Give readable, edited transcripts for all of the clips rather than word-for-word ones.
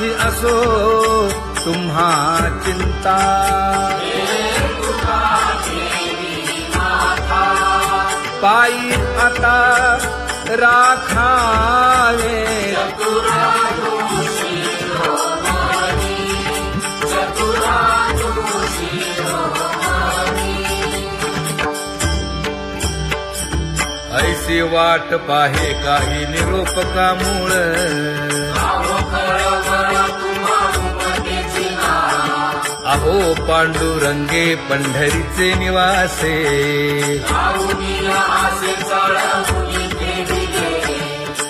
माझी असो तुम्हा चिंता. पायी आता राखावे ऐसी वाट पाहे काही निरोप का मूळ. अहो पांडुरंगे पंढरीचे निवासे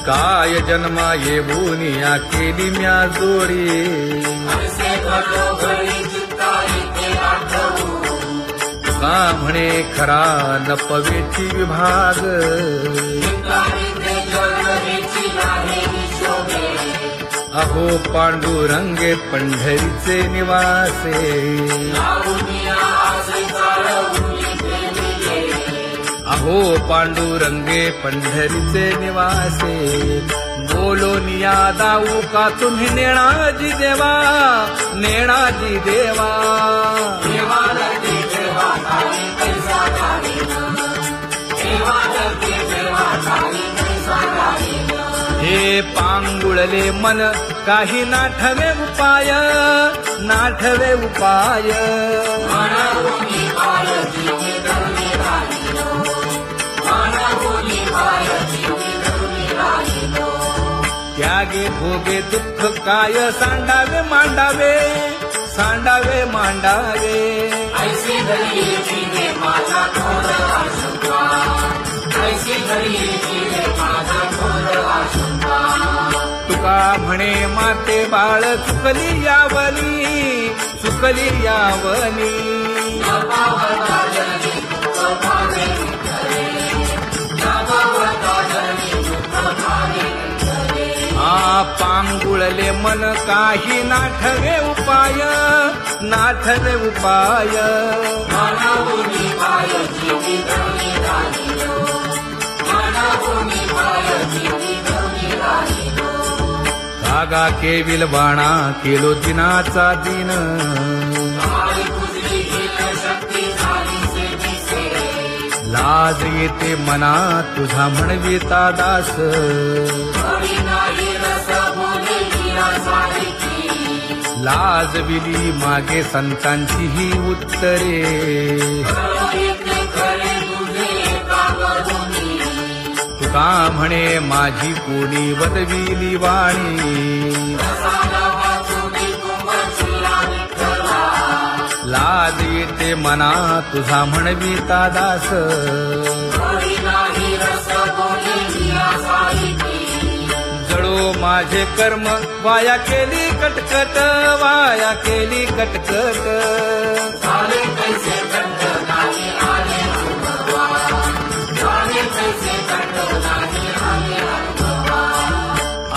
काय जन्मा येऊन या केली म्या जोडी. का म्हणे खरा नपवेची विभाग अहो पांडुरंगे पंढरीचे निवासे. अहो पांडुरंगे पंढरीचे निवासे. बोलोनिया दाऊ का तुम्ही नेणाजी देवा नेणाजी देवा. हे पांगुळले मन काही नाठवे उपाय नाठवे उपाय. त्यागे भोगे दुःख काय सांडावे मांडावे सांडावे मांडावे. तुका म्हणे माते बाळ चुकली यावली चुकली यावली. पांगुळले मन काही नाठवे उपाय नाठवे उपाय. कागा केविल बाणा केलो दिनाचा दिन. लाज येते मना तुझा म्हणविता दास. लाज विली मागे संतांची ही उत्तरे. तुका म्हणे माझी कोणी वदविली वाणी. लाज येते मना तुझा म्हणविता दास. जळो माझे कर्म वाया केली कटकट वाया केली कटकट.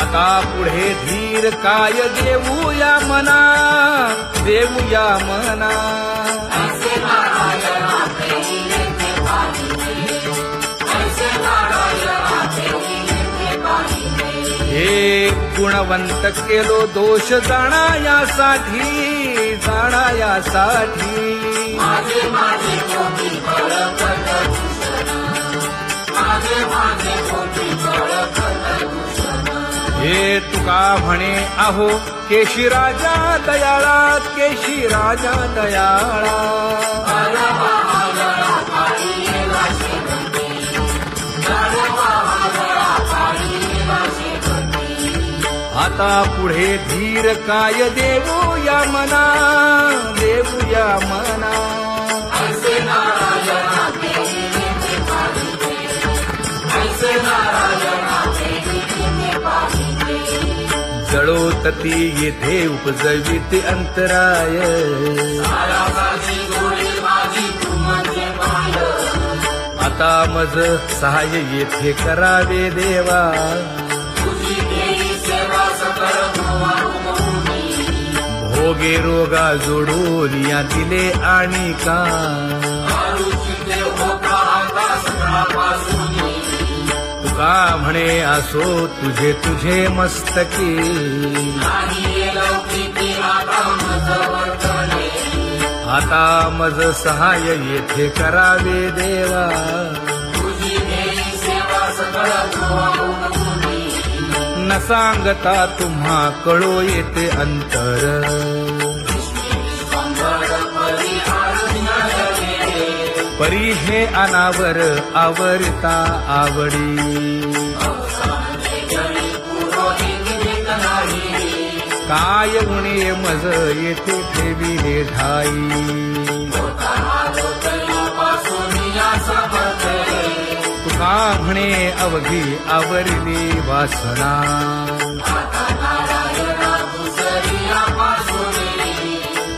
आता पुढे धीर काय देऊया मना देऊया मना. हे गुणवंत केलो दोष जाणायासाठी जाणायासाठी. हे तुका म्हणे अहो केशी राजा दयाळा केशी राजा दयाळा. आता पुढे धीर काय देऊया मना देऊया मना. जळोतती येथे उपजविते अंतराय. आता मज सहाय्य येथे करावे देवा. भोगे रोगा जोडून या दिले आणि का. तुका म्हणे असो तुझे तुझे मस्तकी आता मज सहाय येथे करावे देवा न सांगता तुम्हा कळो येते अंतर परी हे अनावर आवरता आवडी काय उणे मज येथे ठेविले ठाई तुका म्हणे अवघी आवरली वासना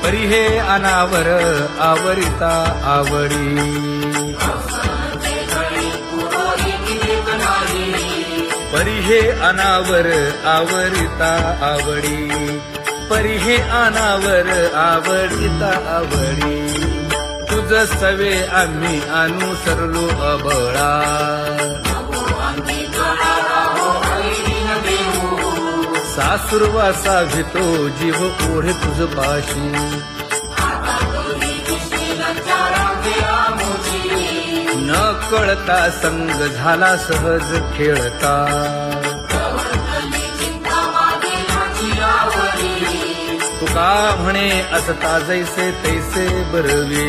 परी हे अनावर आवरिता आवडी परी हे अनावर आवरिता आवडी परी हे अनावर आवडिता आवडी तुझ सवे आम्ही अनुसरलो अबळा सासुरवासा घेतो जीव ओढे तुझ पाशी न कळता संग झाला सहज खेळता तुका म्हणे असता जैसे तैसे बरवे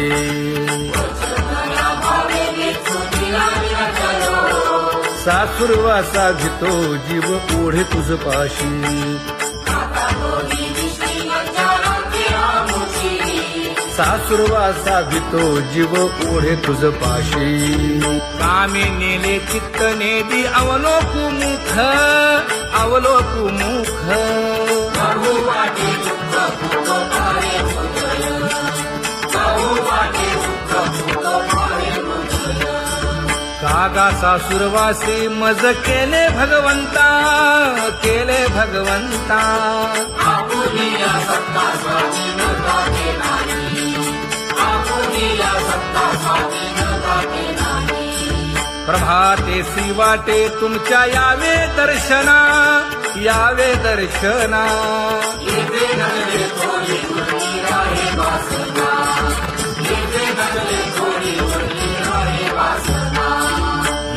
सासुरवासा घेतो जीव ओढे तुझ पाशी सासुरवासा घेतो जीव ओढे तुझ पाशी कामे नेले चित्त नेदी अवलोकु मुख अवलोकु मुख कागा सासुरवासी मज केले भगवंता केले भगवंता प्रभातेसी वाटे तुमच्या यावे दर्शना यावे दर्शना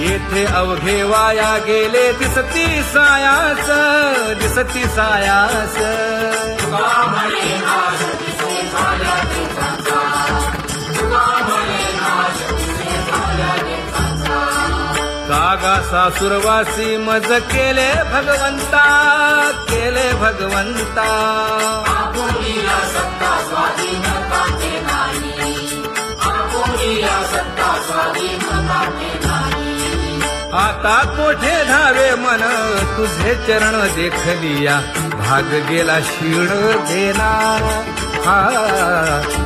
येथे अवघे वाया गेले दिसती सायास दिसती सायास कागा सासुरवासी मज केले भगवंता केले भगवंता आता कोठे धावे मन तुझे चरण देखलिया भाग गेला क्षीण गेला हा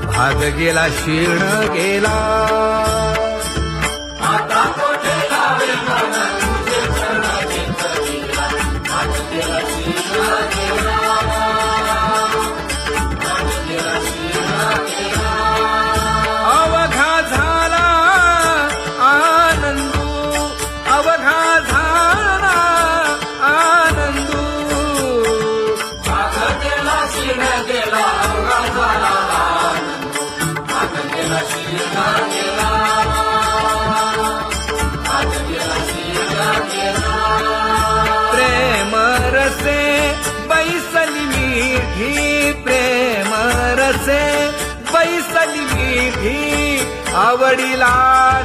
भाग गेला क्षीण गेला आता कोठे धावे मन तुझे चरण देखलिया भाग गेला क्षीण गेला अवघा झाला आनंदू अवघा झाला आनंदू भाग गेला क्षीण गेला अवघा झाला आनंदू भाग गेला क्षीण गेला भाग गेला क्षीण गेला प्रेम रसे बैसली मीठी प्रेम रसे बैसली मीठी आवडीला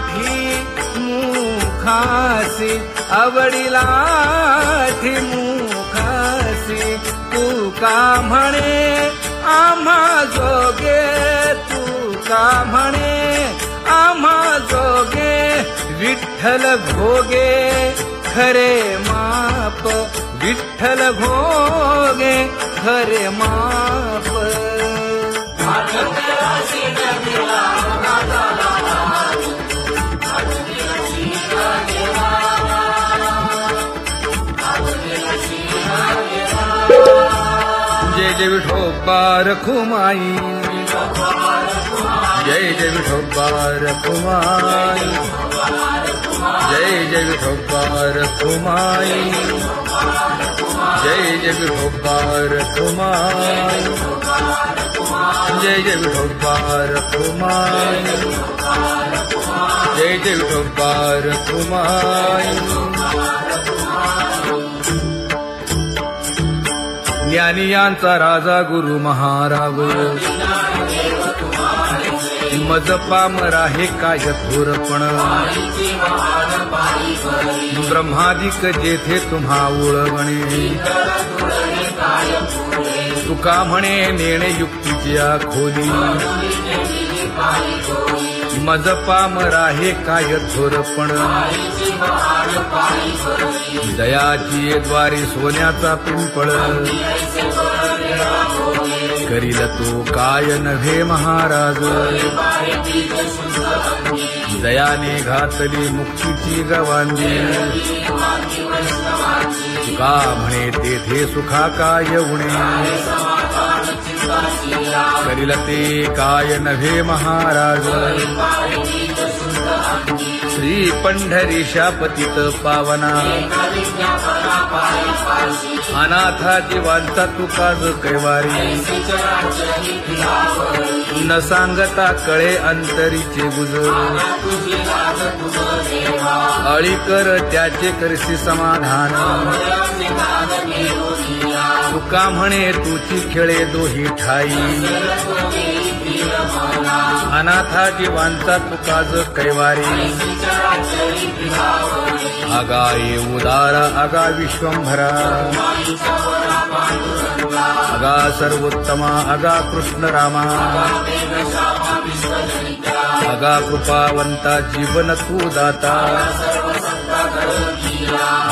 ठी मुखासी आवडीला ठी मुखासी तू का म्हणे आम्हा जोगे तू का म्हणे आम्हा जोगे विठ्ठल भोगे खरे माप विठ्ठल भोगे खरे माप जय जय विठोबा रखुमाई जय जय विठोबा रखुमाई, जय जय विठोबा रखुमाई, जय जय विठोबा रखुमाई, जय जय विठोबा रखुमाई, जय जय विठोबा रखुमाई. ज्ञानियांचा राजा गुरु महाराज, मज पामरा हे काय थोरपण, ब्रह्मादिक जेथे तुम्हा उळवणे, तुका म्हणे नेणे युक्तीच्या खोली, मज पामरा हे काय थोरपण, दयाची द्वारी सोन्याचा पिंपळ, करील तो काय नव्हे महाराज, दयाने घातली मुक्तीची गवांदी, तुका म्हणे तेथे सुखा काय उणे, करील ते काय नव्हे महाराज, श्री पंढरीशा पतित पावना, अनाथा जीवांचा तुकाज कैवारी, न सांगता कळे अंतरीचे गुज, अळी कर त्याचे करशी समाधान, तुका म्हणे तुची खेळे दोही ठाई, अनाथा जीवांचा तुकाज कैवारी, अगा ये उदारा अगा विश्वंभरा, अगा सर्वोत्तमा अगा कृष्ण रामा, अगा कृपावंता जीवन तू दाता,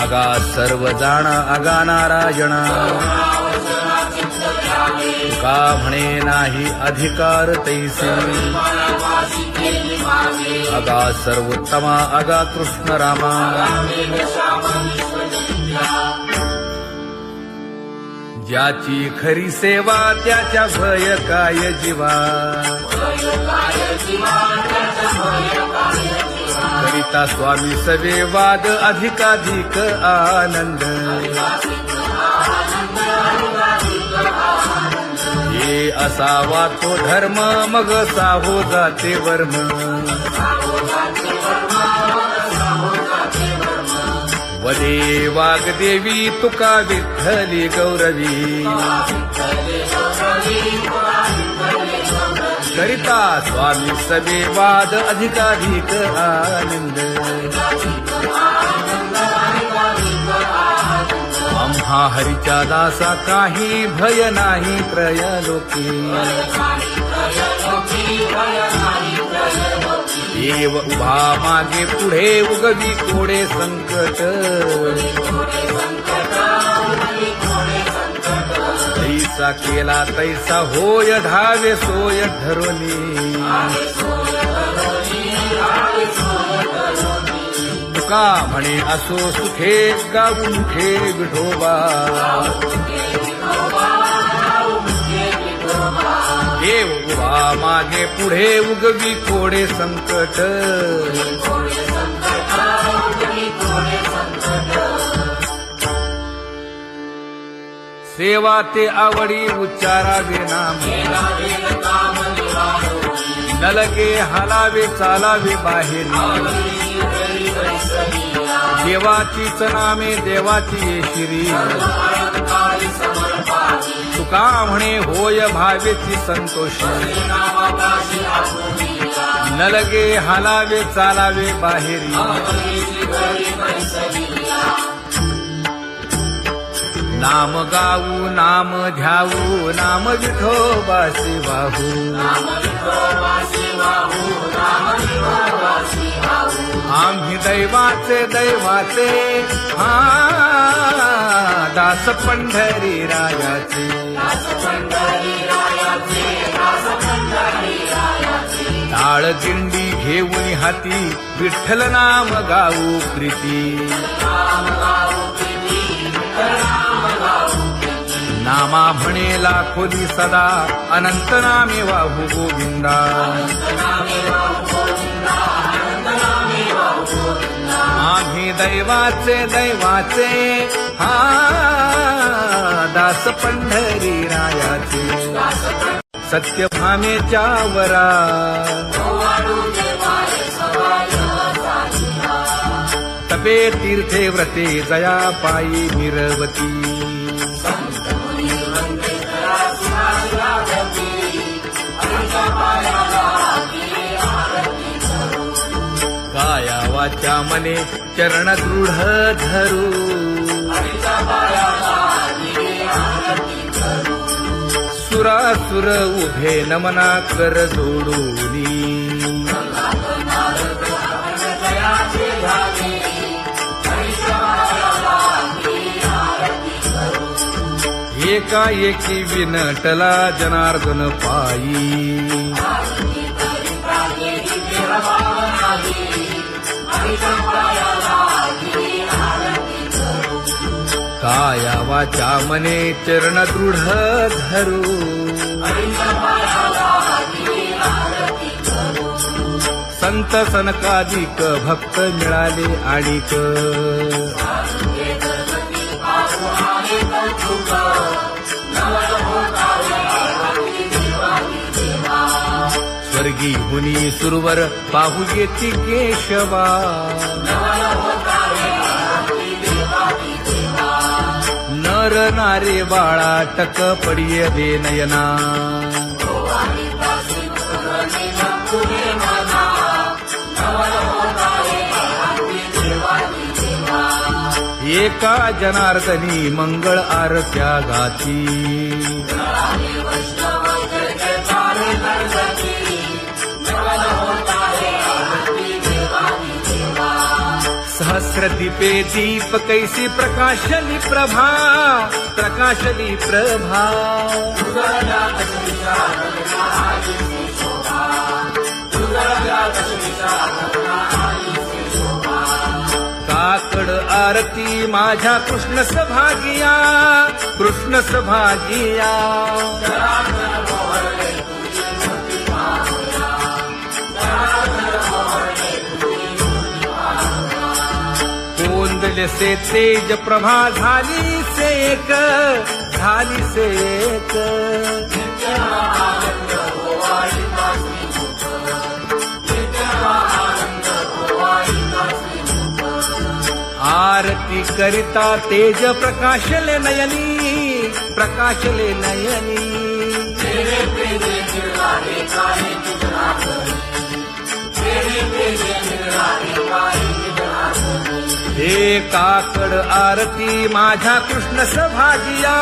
अगा सर्व जाणा अगा नारायणा, तुका म्हणे नाही अधिकार तैसे, अगा सर्वोत्तमा अगा कृष्ण रामा, ज्याची खरी सेवा त्याच्या भय काय जीवा, करिता स्वामी सवे वाद अधिकाधिक आनंद, हे असावा तो धर्म मग साहो जाते वर्म, वदे वाग्देवी तुका विठ्ठली गौरवी, करिता स्वामी सवे वाद अधिकाधिक आनंद, आम्हा हरीच्या दासा काही भय नाही त्रयलोकी, देव उभा मागे पुढे उगवी कोडे संकट, तैसा केला तैसा होय धावे सोय धरोनी, तुका म्हणे असो सुखे गाऊन ठे विठोबा, देव उभा मागे पुढे उगवी कोडे संकट, सेवा ते आवडी उच्चारावे नाम, न लगे हालावे चालावे बाहेर, देवाचीच नामे देवाची शिरी, तुका म्हणे होय भावेची संतोषी, न लगे हालावे चालावे बाहेरी, नाम गाऊ नाम ध्याऊ नाम विठोबासी वाहू, आम्ही दैवाचे दैवाचे हा दास पंढरी रायाचे, टाळ दिंडी घेऊन हाती विठ्ठल नाम गाऊ प्रीती, नामा म्हणे खोली सदा अनंत नामे वाहू गोविंदा आम्ही दैवाचे दैवाचे हा दास पंढरी रायाचे सत्यभामेच्या वरा तपे तीर्थे व्रते जया पायी मिरवती काया वाचा मने चरण दृढ धरू सुरासुर उभे नमना कर जोडूनी एकाएकी विनटला जनार्दन पायी काया वाचा मने चरण दृढ धरू संत सनकादिक भक्त मिळाले आणिक स्वर्गी हुनी सुरवर पाहू येती केशवा नर नारे बाळा टक पडिये दे नयना एका जनार्दनी मंगळ आरत्या गाती सहस्र दीपे दीप कैसी प्रकाशली प्रभा प्रकाशली प्रभा काकड आरती माझ्या कृष्ण सभागिया कृष्ण सभागिया कोंदले से तेज प्रभा झाली से एक झाली से एक आरती करिता तेज प्रकाशले नयनी प्रकाशले नयनी हे काकड आरती माझ्या कृष्ण सभागिया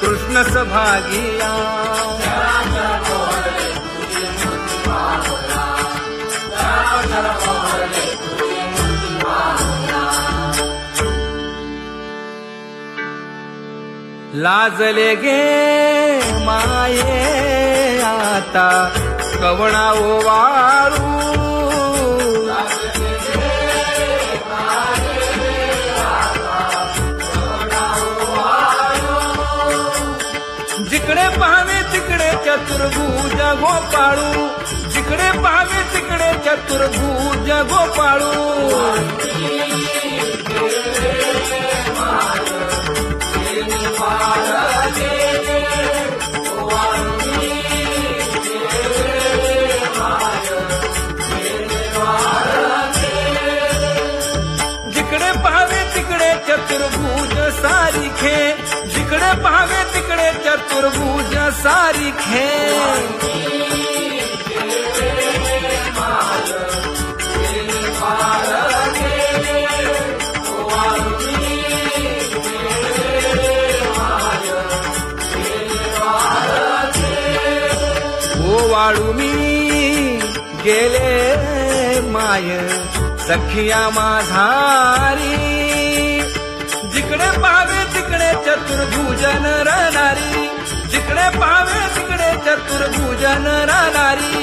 कृष्ण सभागिया लाजले गे माये आता कवणा ओवाळू जिकडे पाहावे तिकडे चतुर्भुज गोपाळू जिकडे पाहावे तिकडे चतुर्भुज गोपाळू जिकडे पाहावे तिकडे चतुर्भुज सारिखे जिकडे पाहावे तिकडे चतुर्भुज सारिखे वाळू मी गेले माय सखिया माझारी जिकडे पाहावे तिकडे चतुर्भुजन राहणारी जिकडे पाहावे तिकडे चतुर्भुजन राहणारी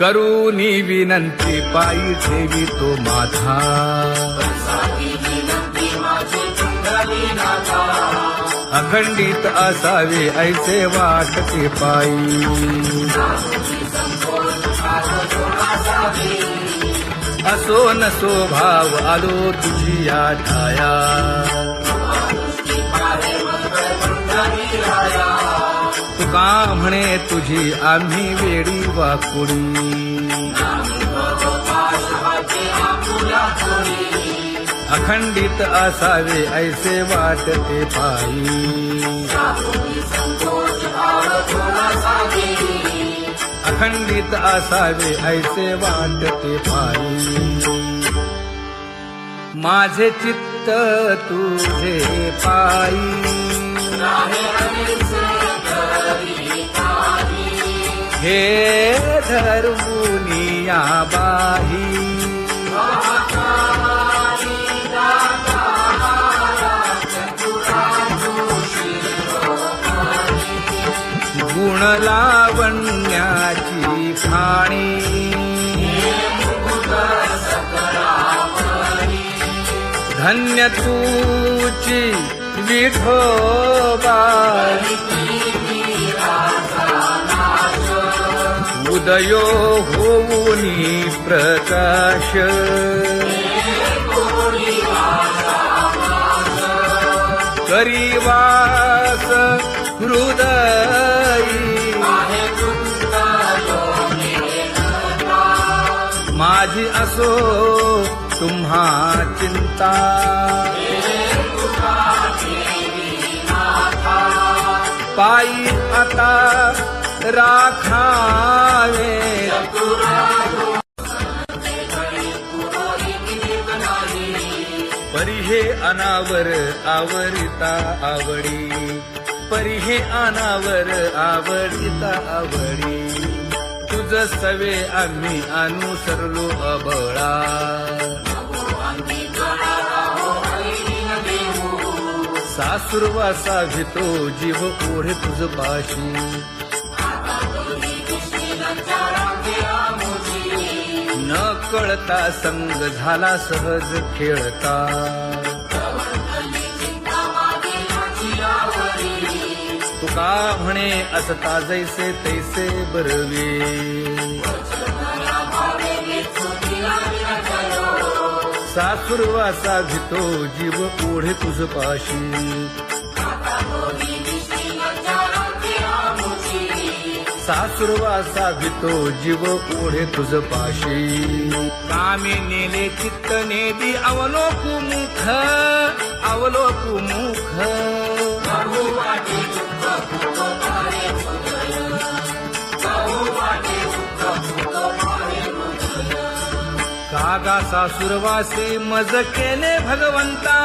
करूनी विनंती पायी ठेवी तो माझा अखंडित असावे ऐसे वाटते पायी असो नसो भाव आलो तुझी या ठाया तुका म्हणे तुझी आम्ही वेडी वाकुडी अखंडित असावे ऐसे वाटते पायी अखंडित असावे ऐसे वाटते पायी माझे चित्त तुझे पायी हे धर्मुनिया बाही गुण लावण्याची खाणी धन्य तूची विठोबा उदयो होऊनी प्रकाश करीवास हृदयी माझी असो तुम्हा चिंता पायी आता राखावे परी हे अनावर आवरिता आवडी परी हे अनावर आवडिता आवडी तुझ सवे आम्ही अनुसरलो अबळा सासुरवासा भितो जीव ओढे तुझ पाशी न कळता संग झाला सहज खेळता तुका म्हणे असता जैसे तैसे बरवे सासुरवासा भितो जीव ओढे तुझ पाशी सासुरवासा भितो जीव ओढे तुझ पाशी कामे नेले चित्त नेदी अवलोकु मुख अवलोकु मुख कागा सासुरवासी मज केले भगवंता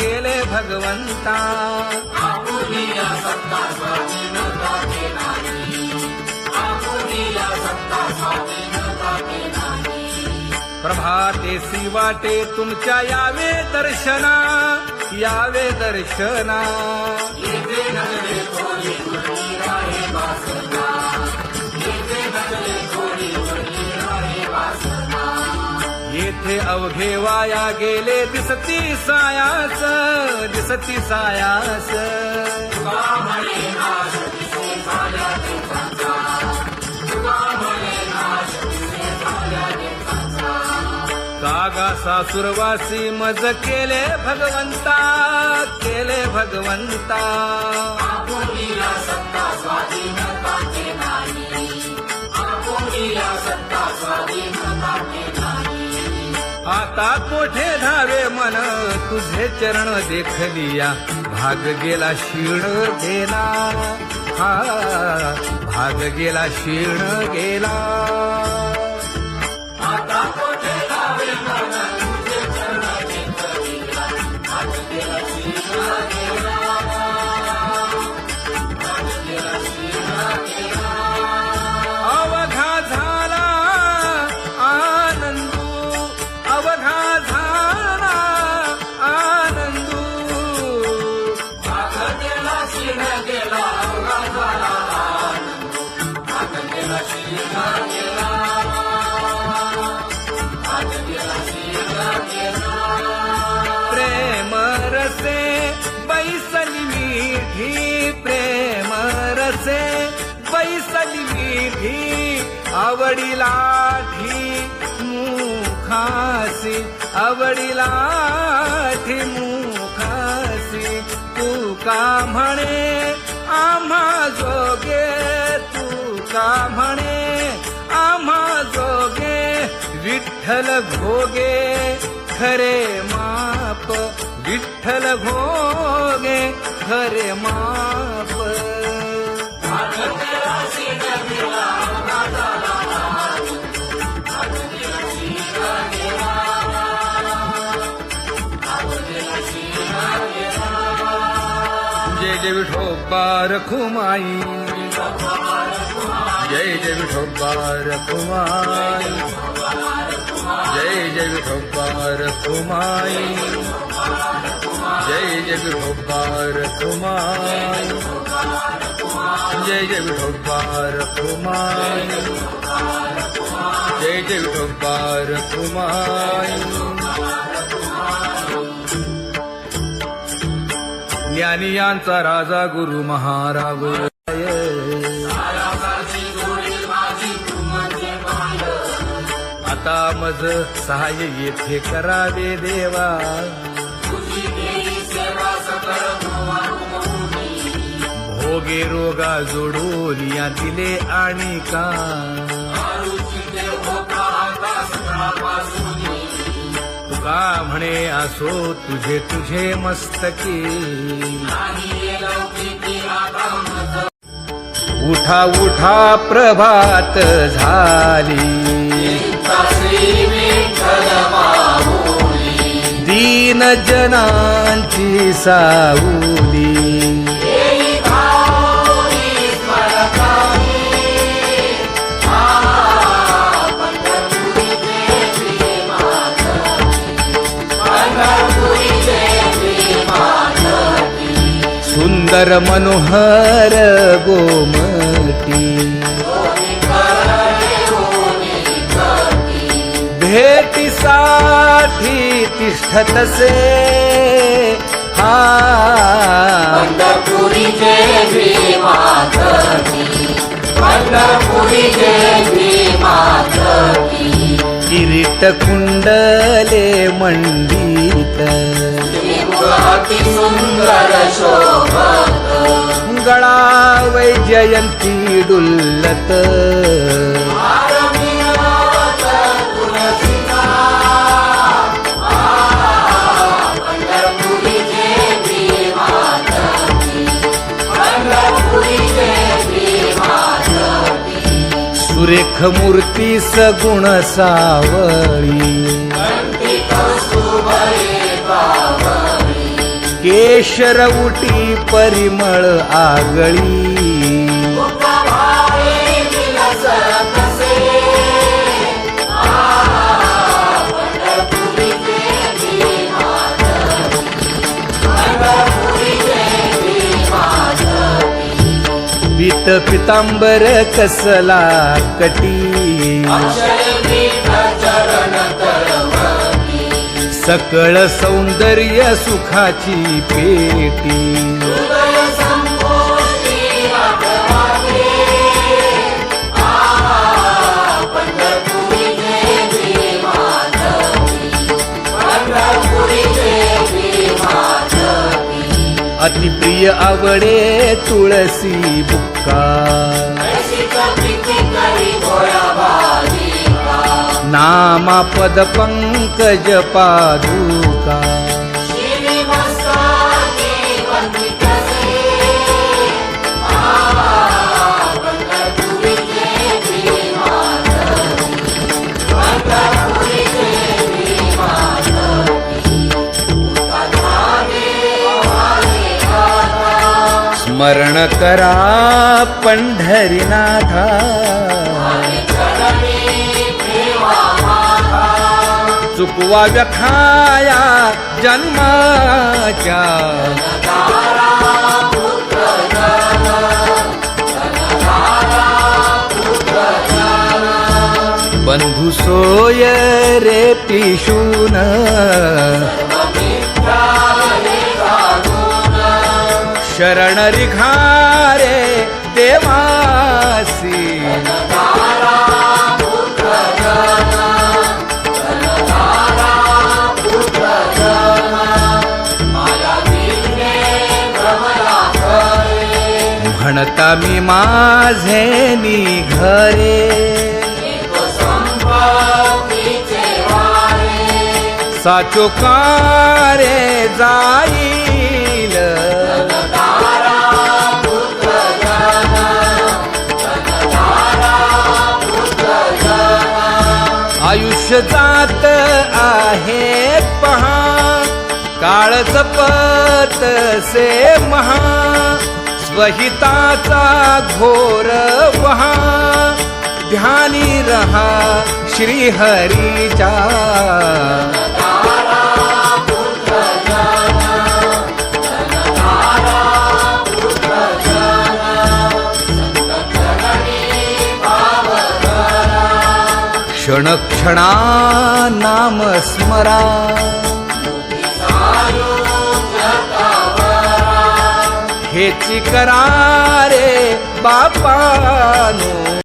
केले भगवंता प्रभातेसी वाटे तुमच्या यावे दर्शना यावे दर्शना येथे अवघे वाया गेले दिसती सायास दिसती सायास कागा सासुरवासी मज केले भगवंता केले भगवंता आता कोठे धावे मन तुझे चरण देखलिया भाग गेला क्षीण गेला हा भाग गेला क्षीण गेला आता कोठे धावे मन तुझे चरण देखलिया भाग गेला क्षीण गेला अवघा झाला आनंदू अवघा झाला आनंदू भाग गेला क्षीण गेला अवघा झाला आनंदू भाग गेला क्षीण गेला ठी आवडीला ठी मुखासी आवडीला ठी मुखासी तू का म्हणे आम्हा जोगे तू का म्हणे आम्हा जोगे विठ्ठल भोगे खरे माप विठ्ठल भोगे खरे माप जय जय विठोबा रखुमाई जय जय विठोबा रखुमाई जय जय विठोबा रखुमाई जय जय विठोबा रखुमाई जय जय विठोबा रखुमाई जय जय विठोबा रखुमाई ज्ञानियांचा राजा गुरु महाराज आता मज सहाय्य येथे करावे देवा भोगे रोगा जोडून या दिले आणि का तुका म्हणे असो तुझे तुझे मस्तकी उठा उठा प्रभात झाली दीन जनांची सावली सुंदर मनोहर गोमटी भेटीसाठी तिष्ठतसे हा पंढरपुरी देवी मातकी पंढरपुरी देवी मातकी किरीट कुंडले मंडित अति सुंदर शोभत गळा वैजयंती डुल्लत पंढरपुरी देवी मातकी पंढरपुरी देवी मातकी सुरेख मूर्ती सगुण सावळी केशर उटी परिमळ आगळी पीत पितांबर कसला कटी सकळ सौंदर्य सुखाची पेटी अतिप्रिय आवडे तुळसी बुक्का नामा पद पंकज पादुका स्मरण करा पंढरीनाथा चुकवा व्यथाया जन्माच्या बंधू सोय रे पिशून शरण रिघारे देवासी जनधारा पुत्र जन, जनधारा पुत्र जन, माया विणे भ्रमला करे. म्हणता मी माझे निघरे, एक संपत्तीचे वारे. साचो कारे जाईल. जनधारा पुत्र जन, जनधारा पुत्र जन. आयुष्य जात आहे पहा, काळ जपत से महा. स्वहिताचा घोर वहा, ध्यानी रहा श्री हरीच्या. जनधारा पुत्र जन, जनधारा पुत्र जन. संत चरणी भाव धरा. क्षण क्षणा नाम स्मरा, मुक्ती सायुज्य तवरा. हेची करा रे बापानो.